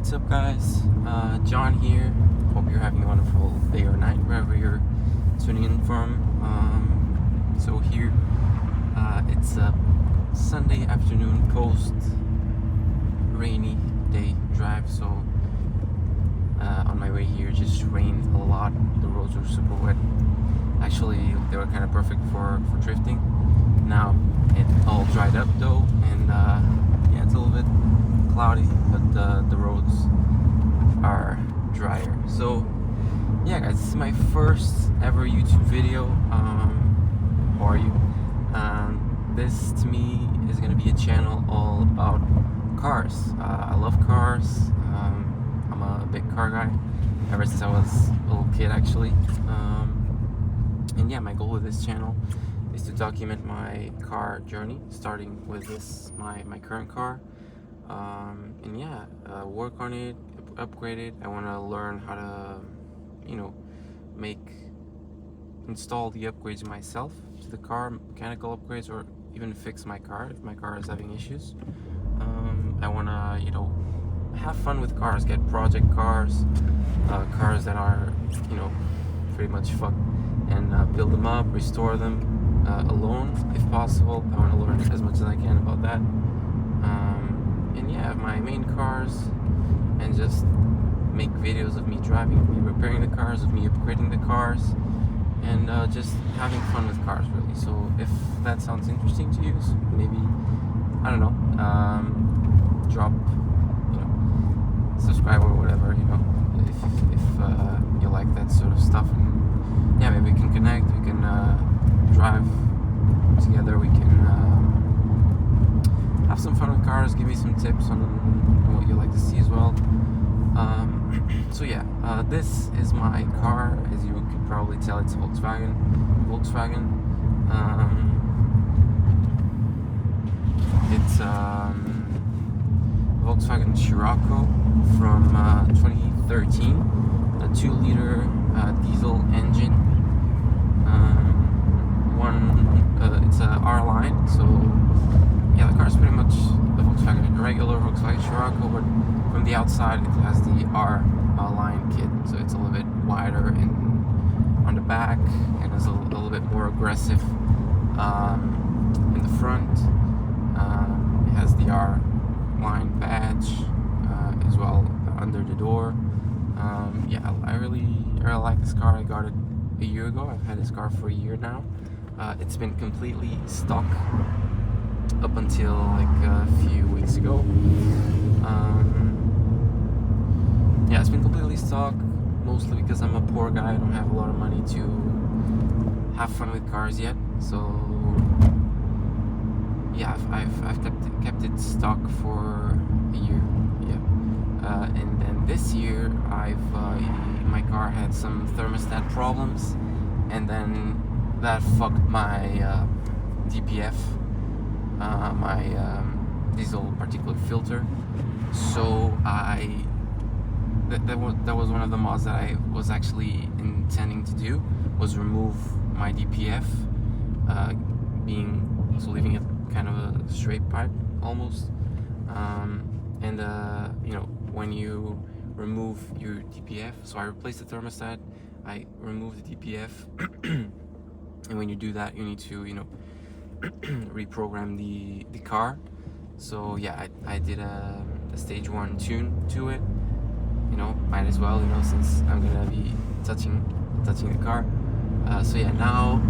What's up, guys? John here. Hope you're having a wonderful day or night wherever you're tuning in from. So here, it's a Sunday afternoon post rainy day drive. So on my way here, just rained a lot. The roads were super wet. Actually, they were kind of perfect for drifting. Now it all dried up though, and yeah, it's a little bit cloudy, but the roads are drier. So yeah, guys, this is my first ever YouTube video. How are you? This to me is gonna be a channel all about cars. I love cars. I'm a big car guy ever since I was a little kid, actually. And yeah, my goal with this channel is to document my car journey, starting with this my current car. And yeah, work on it, upgrade it. I want to learn how to, install the upgrades myself to the car, mechanical upgrades, or even fix my car if my car is having issues. I want to, have fun with cars, get project cars, cars that are, pretty much fucked, and build them up, restore them alone if possible. I want to learn as much as I can about that. And yeah, my main cars, and just make videos of me driving, me repairing the cars, of me upgrading the cars, and just having fun with cars, really. So if that sounds interesting to you, so maybe, I don't know, drop, subscribe or whatever, if you like that sort of stuff. And yeah, maybe we can connect, we can drive together, we can have some fun with cars, give me some tips on what you like to see as well. So yeah, this is my car. As you could probably tell, it's Volkswagen. It's Volkswagen Scirocco from 2013, a 2-liter diesel engine. It's a R line, so yeah, the car is pretty much the Volkswagen, regular Volkswagen Scirocco, but from the outside it has the R line kit, so it's a little bit wider on the back, and is a little bit more aggressive in the front. It has the R line badge as well under the door. Yeah, I really like this car. I got it a year ago. I've had this car for a year now. It's been completely stock up until like a few weeks ago. Yeah, it's been completely stock, mostly because I'm a poor guy. I don't have a lot of money to have fun with cars yet. So yeah, I've kept it stock for a year. Yeah, and then this year my car had some thermostat problems, and then that fucked my DPF, my diesel particulate filter. So that was one of the mods that I was actually intending to do, was remove my DPF, leaving it kind of a straight pipe almost. And when you remove your DPF, so I replaced the thermostat, I removed the DPF, and when you do that, you need to reprogram the car. So yeah, I did a stage 1 tune to it. Might as well, since I'm gonna be touching the car. So yeah, now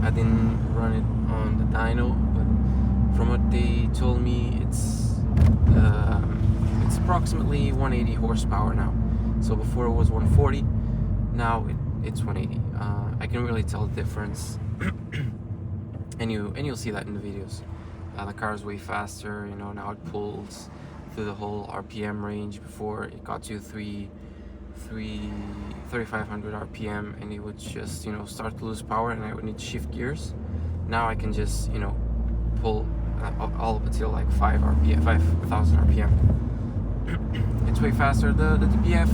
I didn't run it on the dyno, but from what they told me, it's approximately 180 horsepower now. So before it was 140, now it's 180. I can really tell the difference, and you'll see that in the videos. The car is way faster. Now it pulls through the whole RPM range. Before it got to 3,500 RPM, and it would just start to lose power, and I would need to shift gears. Now I can just pull all up until like 5,000 RPM. It's way faster. The DPF,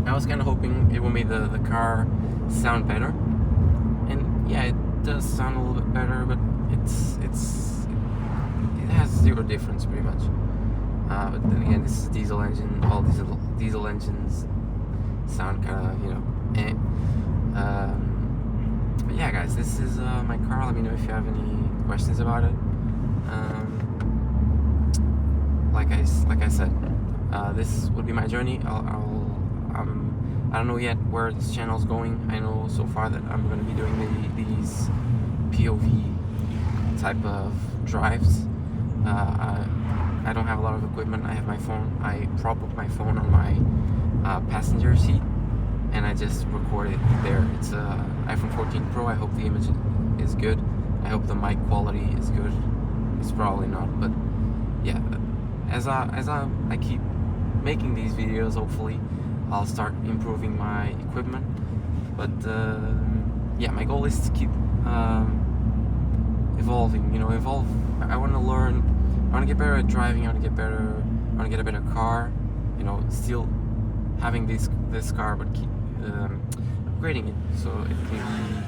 I was kind of hoping it will make the car sound better, and yeah, it does sound a little bit better, but it has zero difference pretty much. But then again, this is a diesel engine. All diesel engines sound kind of, eh. But yeah, guys, this is my car. Let me know if you have any questions about it. Like I said, this would be my journey. I don't know yet where this channel is going. I know so far that I'm going to be doing these POV type of drives. I don't have a lot of equipment. I have my phone. I prop up my phone on my passenger seat, and I just record it there. It's a iPhone 14 Pro. I hope the image is good. I hope the mic quality is good. It's probably not, but yeah. As I keep making these videos, hopefully I'll start improving my equipment. But yeah, my goal is to keep evolving. I want to learn. I want to get better at driving. I want to get a better car. Still having this car, but keep upgrading it so it can be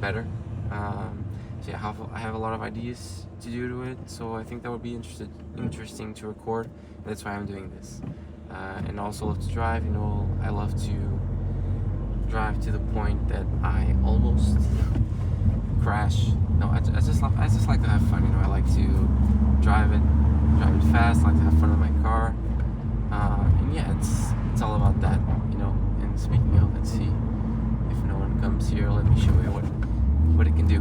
better. So yeah, I have a lot of ideas to do to it. So I think that would be interesting to record. That's why I'm doing this. And also love to drive. I love to drive to the point that I almost crash. No, I just like to have fun. I like to drive it fast. I like to have fun with my car. And yeah, it's all about that. And speaking of, let's see if no one comes here. Let me show you what it can do.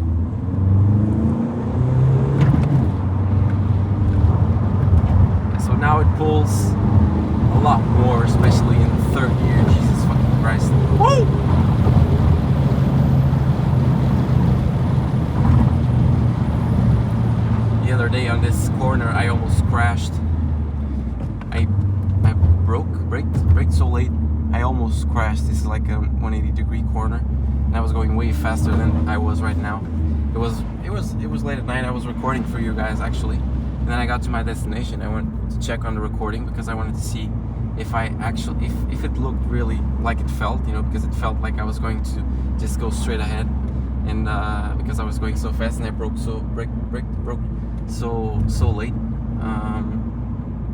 So now it pulls a lot more, especially in the third gear. Jesus fucking Christ. Woo! The other day on this corner, I almost crashed. I braked so late, I almost crashed. This is like a 180-degree corner, and I was going way faster than I was right now. It was late at night. I was recording for you guys actually, and then I got to my destination. I went to check on the recording because I wanted to see if it looked really like it felt, because it felt like I was going to just go straight ahead, and because I was going so fast and I broke so late,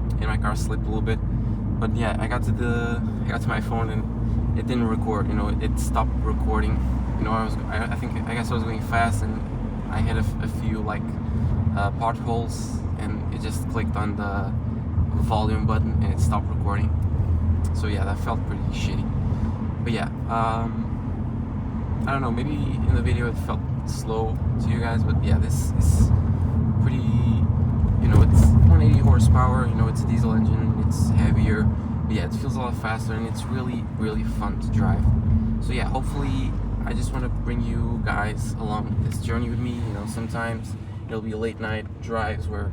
and my car slipped a little bit. But yeah, I got to my phone and it didn't record. It stopped recording. I guess I was going fast and I hit a few potholes, and it just clicked on the volume button and it stopped recording. So yeah, that felt pretty shitty. But yeah, I don't know, maybe in the video it felt slow to you guys, but yeah, this is pretty, it's 180 horsepower, it's a diesel engine, it's heavier, but yeah, it feels a lot faster, and it's really, really fun to drive. So yeah, hopefully, I just want to bring you guys along this journey with me. Sometimes it'll be late night drives where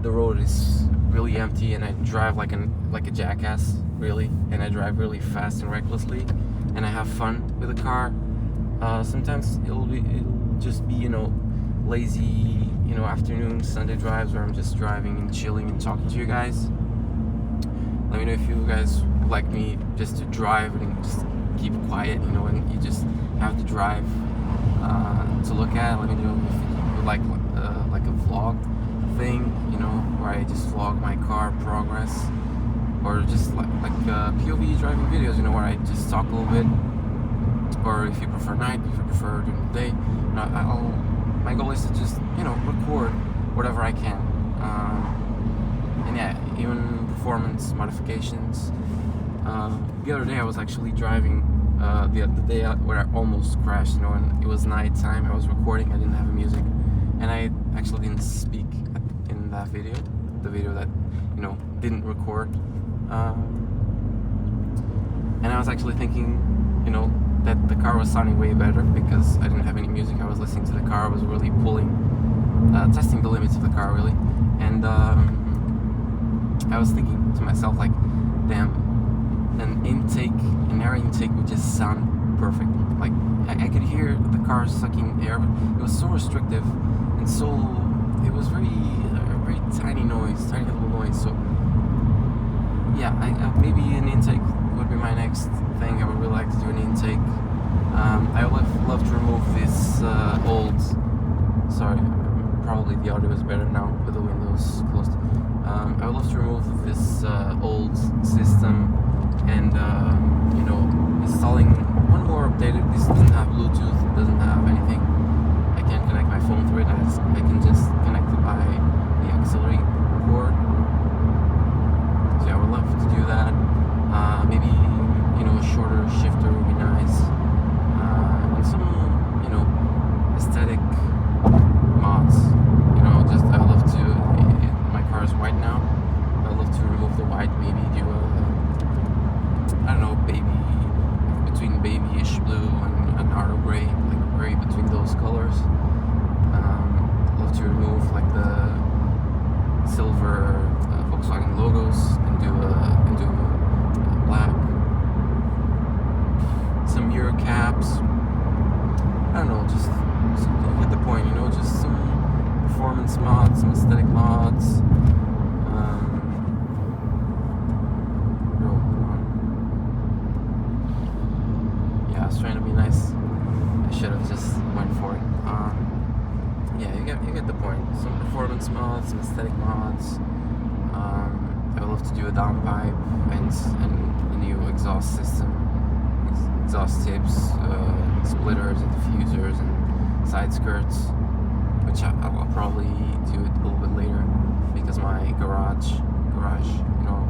the road is really empty and I drive like a jackass, really, and I drive really fast and recklessly, and I have fun with the car. Sometimes it'll just be lazy afternoon Sunday drives where I'm just driving and chilling and talking to you guys. Let me know if you guys would like me just to drive and just keep quiet, and you just have to drive to look at. Let me know if you would like a vlog thing, where I just vlog my car progress, or just like POV driving videos, where I just talk a little bit. Or if you prefer night, if you prefer during the day, my goal is to just record whatever I can, and yeah, even performance modifications. The other day I was actually driving the day where I almost crashed, and it was night time. I was recording, I didn't have music, and I actually didn't speak in that video, the video that didn't record, and I was actually thinking that the car was sounding way better because I didn't have any music. I was listening to the car. I was really testing the limits of the car, really. And I was thinking to myself, damn, an air intake would just sound perfect. I could hear the car sucking air, but it was so restrictive, and it was very tiny little noise. So yeah, maybe an intake would be my next thing. I would really like to do an intake. I would love to remove this old. Sorry, probably the audio is better now with the windows closed. I would love to remove this old system, and you know, installing one more updated. This doesn't have Bluetooth, it doesn't have anything. I can't connect my phone through it. I can just connect it by the auxiliary cord. So yeah, I would love to do that. Maybe, you know, a shorter shifter would be nice. And some, you know, aesthetic mods. You know, just I love to. My car is white now. I love to remove the white. Maybe do a, I don't know, between babyish blue and an Ardo gray, like gray between those colors. Love to remove like the silver Volkswagen logos and do a black. Some Euro caps. I don't know, just you get the point, you know, just some performance mods, some aesthetic mods. Yeah, I was trying to be nice. I should have just went for it. Yeah, you get the point. Some performance mods, some aesthetic mods. I would love to do a downpipe and a new exhaust system, exhaust tips, splitters and diffusers and side skirts, which I'll probably do it a little bit later because my garage, you know,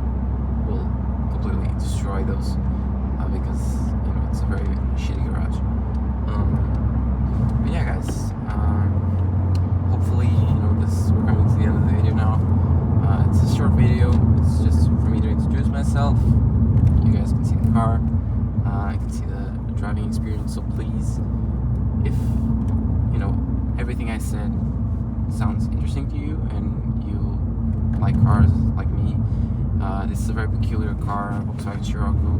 will completely destroy those because, you know, it's a very shitty garage. But yeah, guys, hopefully, you know, we're coming to the end of the video now. It's a short video. It's just for me to introduce myself. You guys can see the car. I can see the driving experience. So please, if you know everything I said sounds interesting to you and you like cars like me, this is a very peculiar car, a Volkswagen Scirocco.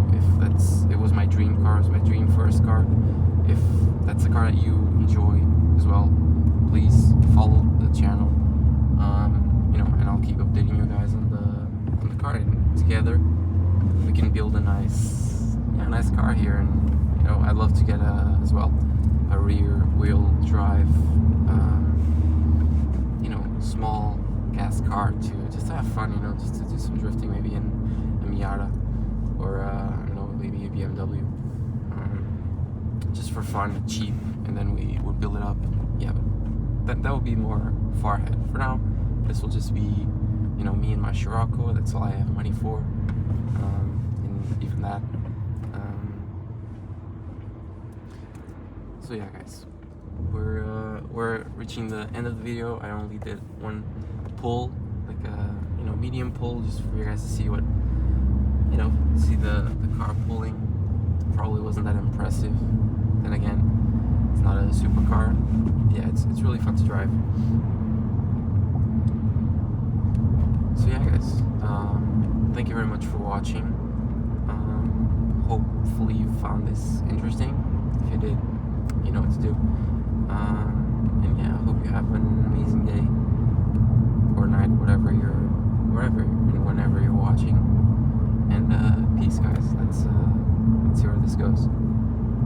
It was my dream car, it was my dream first car. If that's a car that you enjoy as well, please follow the channel. You know, and I'll keep updating you guys on the car, and together we can build a nice car here. And you know, I'd love to get as well a rear wheel drive, you know, small gas car to just have fun, you know, just to do some drifting, maybe in a Miata or I don't know, maybe a BMW, just for fun, cheap, and then we would build it up. Yeah, but that would be more far ahead. For now, this will just be, you know, me and my Scirocco. That's all I have money for, and even that. So yeah, guys, we're reaching the end of the video. I only did one pull, like a, you know, medium pull, just for you guys to see what, you know, see the car pulling. Probably wasn't that impressive. Then again, it's not a supercar. Yeah, it's really fun to drive. So yeah, guys, thank you very much for watching. Hopefully you found this interesting. If you did, you know what to do. And yeah, I hope you have an amazing day or night, wherever and whenever you're watching. And peace, guys. Let's see where this goes.